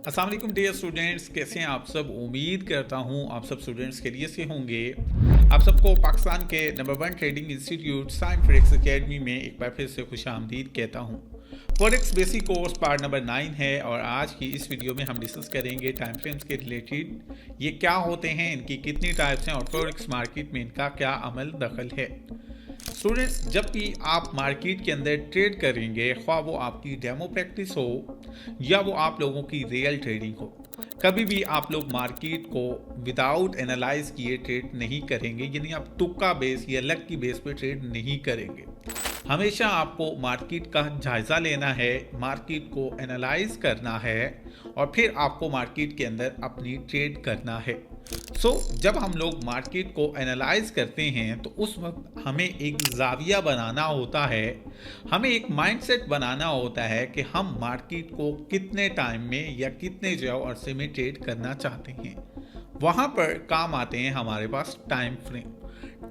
अस्सलाम वालेकुम dear students, कैसे हैं आप सब। उम्मीद करता हूं आप सब स्टूडेंट्स के लिए से होंगे। आप सबको पाकिस्तान के number 1 trading institute sign forex academy में एक बार फिर से खुशामदीद कहता हूं। Forex basic course part number 9 है और आज की इस वीडियो में हम डिस्कस करेंगे टाइम फ्रेम्स के रिलेटेड। ये क्या होते हैं, इनकी कितनी टाइप्स हैं और फॉरेक्स मार्केट में इनका क्या अमल दखल है। स्टूडेंट्स, जब भी आप मार्केट के अंदर ट्रेड करेंगे, ख्वाह वो आपकी डेमो प्रैक्टिस हो या वो आप लोगों की रियल ट्रेडिंग हो, कभी भी आप लोग मार्केट को विदाउट एनालाइज किए ट्रेड नहीं करेंगे। यानी आप तुक्का बेस या लक की बेस पे ट्रेड नहीं करेंगे। हमेशा आपको मार्केट का जायज़ा लेना है, मार्केट को एनालाइज करना है और फिर आपको मार्केट के अंदर अपनी ट्रेड करना है। जब हम लोग मार्केट को एनालाइज करते हैं तो उस वक्त हमें एक जाविया बनाना होता है, हमें एक माइंडसेट बनाना होता है कि हम मार्केट को कितने टाइम में या कितने जो अरसे में ट्रेड करना चाहते हैं। वहाँ पर काम आते हैं हमारे पास time frame.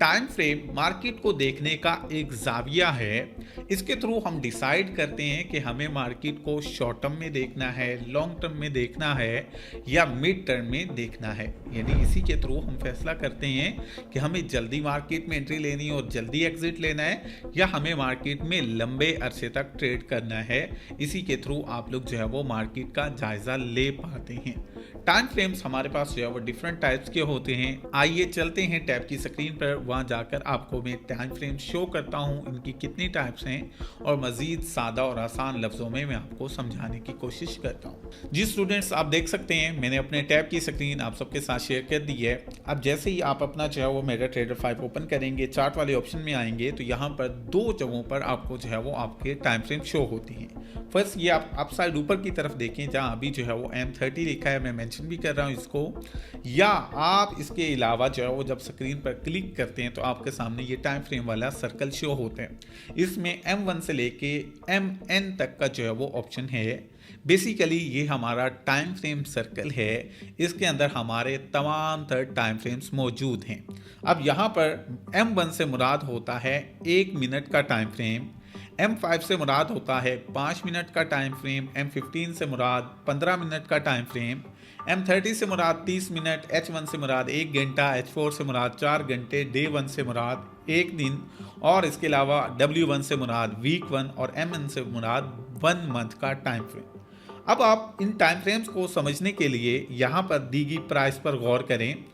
Time frame market को देखने का एक जाविया है। इसके थ्रू हम डिसाइड करते हैं कि हमें मार्केट को शॉर्ट टर्म में देखना है, लॉन्ग टर्म में देखना है या मिड टर्म में देखना है। यानी इसी के थ्रू हम फैसला करते हैं कि हमें जल्दी मार्केट में एंट्री लेनी है और जल्दी एग्जिट लेना है या हमें मार्केट में लंबे अरसे तक ट्रेड करना है। इसी के थ्रू आप लोग जो है वो मार्केट का जायज़ा ले पाते हैं। टाइम फ्रेम्स हमारे पास जो है वो डिफरेंट टाइप्स के होते हैं। आइए चलते हैं टैब की स्क्रीन पर, वहाँ जाकर आपको मैं टाइम फ्रेम शो करता हूँ, इनकी कितनी टाइप्स हैं और मज़ीद सादा और आसान लफ्ज़ों में मैं आपको समझाने की कोशिश करता हूँ। जी स्टूडेंट्स, आप देख सकते हैं मैंने अपने टैब की स्क्रीन आप सबके साथ शेयर कर दी है। अब जैसे ही आप अपना जो है वो मेगा ट्रेडर 5 ओपन करेंगे, चार्ट वाले ऑप्शन में आएंगे तो यहाँ पर दो जगहों पर आपको जो है वो आपके टाइम फ्रेम शो होती हैं। फर्स्ट ये आप साइड ऊपर की तरफ देखें जहाँ अभी जो है वो M30 लिखा है, मैं मेंशन भी कर रहा हूँ इसको। या आप इसके अलावा जो है वो जब स्क्रीन पर क्लिक करते हैं तो आपके सामने ये टाइम फ्रेम वाला सर्कल शो होते हैं। इसमें M1 से लेके MN तक का जो है वो ऑप्शन है। बेसिकली ये हमारा टाइम फ्रेम सर्कल है, इसके अंदर हमारे तमाम तरह टाइम फ्रेम्स मौजूद हैं। अब यहाँ पर M1 से मुराद होता है 1 मिनट का टाइम फ्रेम, M5 से मुराद होता है 5 मिनट का टाइम फ्रेम, M15 से मुराद 15 मिनट का टाइम फ्रेम, M30 से मुराद 30 मिनट, H1 से मुराद 1 घंटा, H4 से मुराद 4 घंटे, Day 1 से मुराद 1 दिन और इसके अलावा W1 से मुराद वीक 1 और MN से मुराद 1 मंथ का टाइम फ्रेम। अब आप इन टाइम फ्रेम्स को समझने के लिए यहाँ पर दी गई प्राइस पर गौर करें।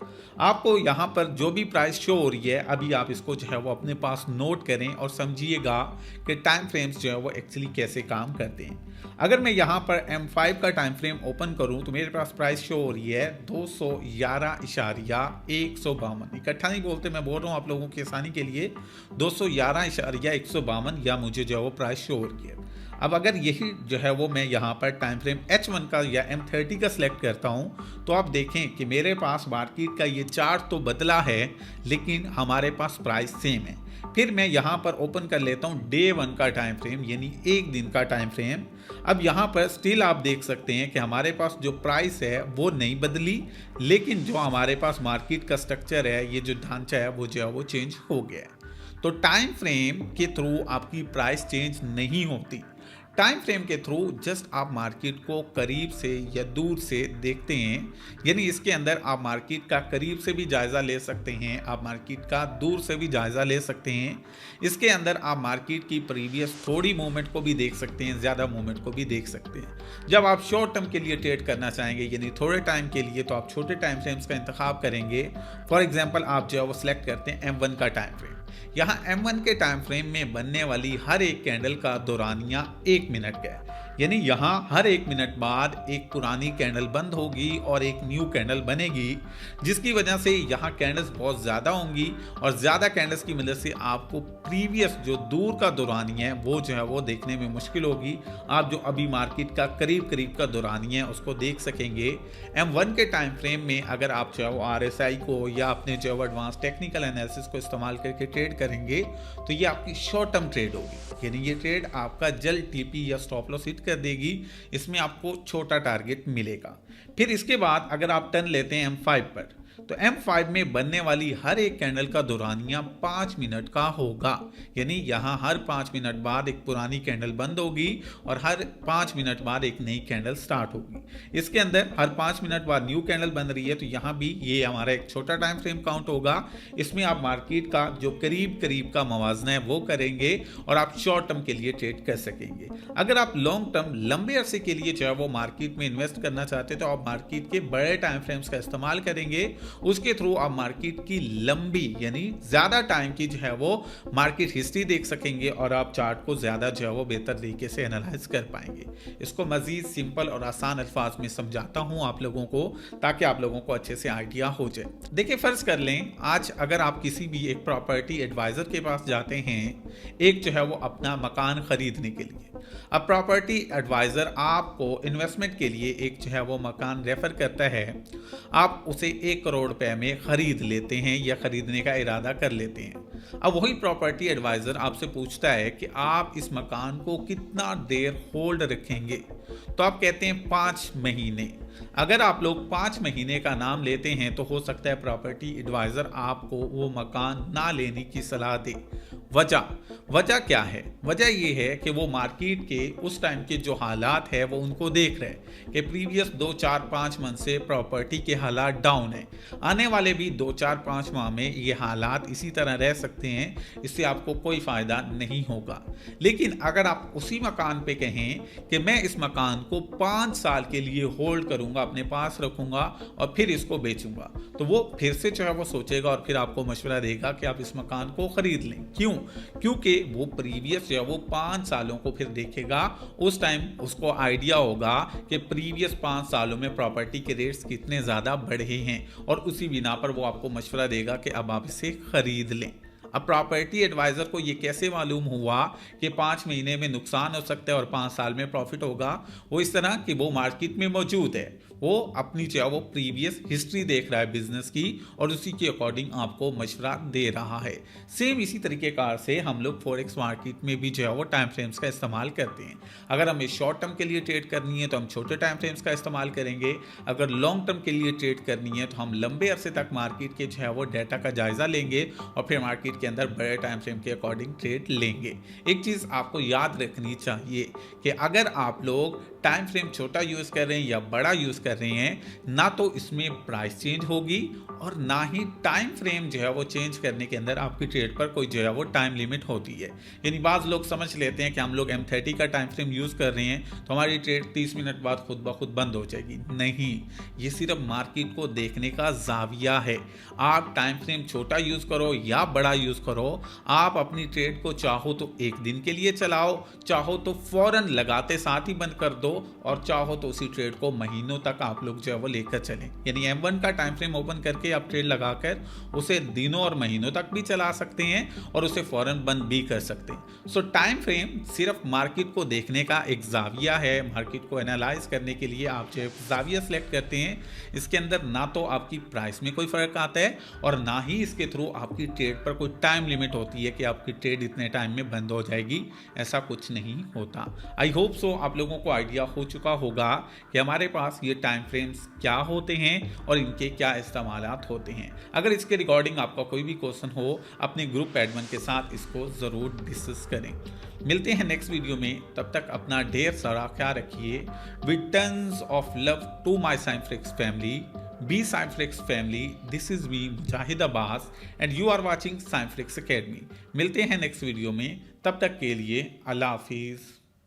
आपको यहाँ पर जो भी प्राइस शो हो रही है अभी आप इसको जो है वो अपने पास नोट करें और समझिएगा कि टाइम फ्रेम्स जो है वो एक्चुअली कैसे काम करते हैं। अगर मैं यहाँ पर M5 का टाइम फ्रेम ओपन करूँ तो मेरे पास प्राइस शो हो रही है 211.152। इकट्ठा नहीं बोलते, मैं बोल रहा हूँ आप लोगों की आसानी के लिए 211.152 या मुझे जो है वो प्राइस शो हो रही है। अब अगर यही जो है वो मैं यहाँ पर टाइम फ्रेम H1 का या M30 का सिलेक्ट करता हूँ तो आप देखें कि मेरे पास मार्केट का ये चार्ट तो बदला है लेकिन हमारे पास प्राइस सेम है। फिर मैं यहाँ पर ओपन कर लेता हूँ Day 1 का टाइम फ्रेम यानी 1 दिन का टाइम फ्रेम। अब यहाँ पर स्टिल आप देख सकते हैं कि हमारे पास जो प्राइस है वो नहीं बदली, लेकिन जो हमारे पास मार्केट का स्ट्रक्चर है, ये जो ढांचा है वो जो है वो चेंज हो गया है। तो टाइम फ्रेम के थ्रू आपकी प्राइस चेंज नहीं होती। टाइम फ्रेम के थ्रू जस्ट आप मार्केट को करीब से या दूर से देखते हैं। यानी इसके अंदर आप मार्केट का करीब से भी जायज़ा ले सकते हैं, आप मार्केट का दूर से भी जायज़ा ले सकते हैं। इसके अंदर आप मार्केट की प्रीवियस थोड़ी मूवमेंट को भी देख सकते हैं, ज़्यादा मूवमेंट को भी देख सकते हैं। जब आप शॉर्ट टर्म के लिए ट्रेड करना चाहेंगे यानी थोड़े टाइम के लिए, तो आप छोटे टाइम फ्रेम्स का इंतखाब करेंगे। फॉर एग्जाम्पल आप जो है वो सिलेक्ट करते हैं M1 का टाइम फ्रेम। यहाँ M1 के टाइम फ्रेम में बनने वाली हर एक कैंडल का दौरानिया 1 मिनट का है। यानी यहाँ हर 1 मिनट बाद एक पुरानी कैंडल बंद होगी और एक न्यू कैंडल बनेगी, जिसकी वजह से यहाँ कैंडल्स बहुत ज़्यादा होंगी और ज़्यादा कैंडल्स की वजह से आपको प्रीवियस जो दूर का दौरानिया है वो जो है वो देखने में मुश्किल होगी। आप जो अभी मार्केट का करीब करीब का दौरानिया है उसको देख सकेंगे। M1 के टाइम फ्रेम में अगर आप जो है वो RSI को या अपने जो है एडवांस टेक्निकल एनालिसिस को इस्तेमाल करके ट्रेड करेंगे तो ये आपकी शॉर्ट टर्म ट्रेड होगी। यानी ये ट्रेड आपका जल्द TP या स्टॉप लॉस हिट कर देगी, इसमें आपको छोटा टारगेट मिलेगा। फिर इसके बाद अगर आप टर्न लेते हैं M5 पर तो M5 में बनने वाली हर एक कैंडल का दौरानिया 5 मिनट का होगा, यानी यहाँ हर 5 मिनट बाद एक पुरानी कैंडल बंद होगी और हर 5 मिनट बाद एक नई कैंडल स्टार्ट होगी। इसके अंदर हर 5 मिनट बाद न्यू कैंडल बन रही है, तो यहाँ भी ये हमारा एक छोटा टाइम फ्रेम काउंट होगा। इसमें आप मार्केट का जो करीब करीब का मवाजना है वो करेंगे और आप शॉर्ट टर्म के लिए ट्रेड कर सकेंगे। अगर आप लॉन्ग टर्म लंबे अरसे के लिए जो है वो मार्केट में इन्वेस्ट करना चाहते हैं तो आप मार्केट के बड़े टाइम फ्रेम्स का इस्तेमाल करेंगे। उसके थ्रू आप मार्केट की लंबी यानी ज्यादा टाइम की जो है वो मार्केट हिस्ट्री देख सकेंगे और आप चार्ट को ज्यादा जो है वो बेहतर तरीके से एनालाइज कर पाएंगे। इसको मजीद सिंपल और आसान अल्फाज में समझाता हूं आप लोगों को, ताकि आप लोगों को अच्छे से आइडिया हो जाए। देखिए, फर्ज कर लें आज अगर आप किसी भी एक प्रॉपर्टी एडवाइजर के पास जाते हैं, एक जो है वो अपना मकान खरीदने के लिए। अब प्रॉपर्टी एडवाइजर आपको इन्वेस्टमेंट के लिए एक जो है वो मकान रेफर करता है, आप उसे 1 करोड़ रुपए में खरीद लेते हैं या खरीदने का इरादा कर लेते हैं। अब वही प्रॉपर्टी एडवाइजर आपसे पूछता है कि आप इस मकान को कितना देर होल्ड रखेंगे, तो आप कहते हैं 5 महीने। अगर आप लोग 5 महीने का नाम लेते हैं तो हो सकता है प्रॉपर्टी एडवाइजर आपको वो मकान ना लेने की सलाह दे। वजह क्या है? वजह ये है कि वो मार्केट के उस टाइम के जो हालात है वो उनको देख रहे हैं कि प्रीवियस 2, 4, 5 मंथ से प्रॉपर्टी के हालात डाउन है, आने वाले भी 2, 4, 5 माह में ये हालात इसी तरह रह सकते हैं, इससे आपको कोई फ़ायदा नहीं होगा। लेकिन अगर आप उसी मकान पे कहें कि मैं इस मकान को 5 साल के लिए होल्ड करूंगा, अपने पास रखूंगा और फिर इसको बेचूंगा, तो वो फिर से जो है वो सोचेगा और फिर आपको मशवरा देगा कि आप इस मकान को खरीद लें। क्यों? क्योंकि वो प्रीवियस जो है वो 5 सालों को फिर देखेगा, उस टाइम उसको आइडिया होगा कि प्रीवियस 5 सालों में प्रॉपर्टी के रेट्स कितने ज़्यादा बढ़े हैं और उसी बिना पर वो आपको मशवरा देगा कि अब आप इसे खरीद लें। अब प्रॉपर्टी एडवाइजर को ये कैसे मालूम हुआ कि 5 महीने में नुकसान हो सकता है और 5 साल में प्रॉफिट होगा? वो इस तरह कि वो मार्केट में मौजूद है, वो अपनी जो है वो प्रीवियस हिस्ट्री देख रहा है बिजनेस की और उसी के अकॉर्डिंग आपको मशवरा दे रहा है। सेम इसी तरीके कार से हम लोग फॉरेक्स मार्केट में भी जो है वो टाइम फ्रेम्स का इस्तेमाल करते हैं। अगर हमें शॉर्ट टर्म के लिए ट्रेड करनी है तो हम छोटे टाइम फ्रेम्स का इस्तेमाल करेंगे, अगर लॉन्ग टर्म के लिए ट्रेड करनी है तो हम लंबे अरसे तक मार्केट के जो है वो डाटा का जायजा लेंगे और फिर मार्केट के अंदर बड़े टाइम फ्रेम के अकॉर्डिंग ट्रेड लेंगे। एक चीज़ आपको याद रखनी चाहिए कि अगर आप लोग टाइम फ्रेम छोटा यूज़ कर रहे हैं या बड़ा यूज़ कर रहे हैं, ना तो इसमें प्राइस चेंज होगी और ना ही टाइम फ्रेम जो है वो चेंज करने के अंदर आपकी ट्रेड पर कोई जो है वो टाइम लिमिट होती है। यानी बाज़ लोग समझ लेते हैं कि हम लोग M30 का टाइम फ्रेम यूज़ कर रहे हैं तो हमारी ट्रेड 30 मिनट बाद खुद ब खुद बंद हो जाएगी। नहीं, ये सिर्फ मार्केट को देखने का जाविया है। आप टाइम फ्रेम छोटा यूज़ करो या बड़ा यूज़ करो, आप अपनी ट्रेड को चाहो तो 1 दिन के लिए चलाओ, चाहो तो फौरन लगाते साथ ही बंद कर दो और चाहो तो उसी ट्रेड को महीनों तक आप लोग जो है वो लेकर चलें। यानी M1 का टाइम फ्रेम ओपन करके आप ट्रेड लगाकर उसे दिनों और महीनों तक भी चला सकते हैं और उसे फौरन बंद भी कर सकते हैं। सो टाइम फ्रेम सिर्फ मार्केट को देखने का एक जाविया है, मार्केट को एनालाइज करने के लिए आप जो जाविया सेलेक्ट करते हैं, इसके अंदर ना तो आपकी प्राइस में कोई फ़र्क आता है और ना ही इसके थ्रू आपकी ट्रेड पर कोई टाइम लिमिट होती है कि आपकी ट्रेड इतने टाइम में बंद हो जाएगी। ऐसा कुछ नहीं होता। आई होप सो आप लोगों को आइडिया हो चुका होगा कि हमारे पास ये टाइम फ्रेम्स क्या होते हैं और इनके क्या इस्तेमालात होते हैं। अगर इसके रिगार्डिंग आपका कोई भी क्वेश्चन हो, अपने ग्रुप एडमिन के साथ इसको ज़रूर डिस्कस करें। मिलते हैं नेक्स्ट वीडियो में, तब तक अपना ढेर सारा ख्याल रखिए। With tons of love to my Scienflix family, Be Scienflix family, this is me Mujahid Abbas and you are watching Scienflix Academy। मिलते हैं नेक्स्ट वीडियो में, तब तक के लिए अल्लाह हाफिज़।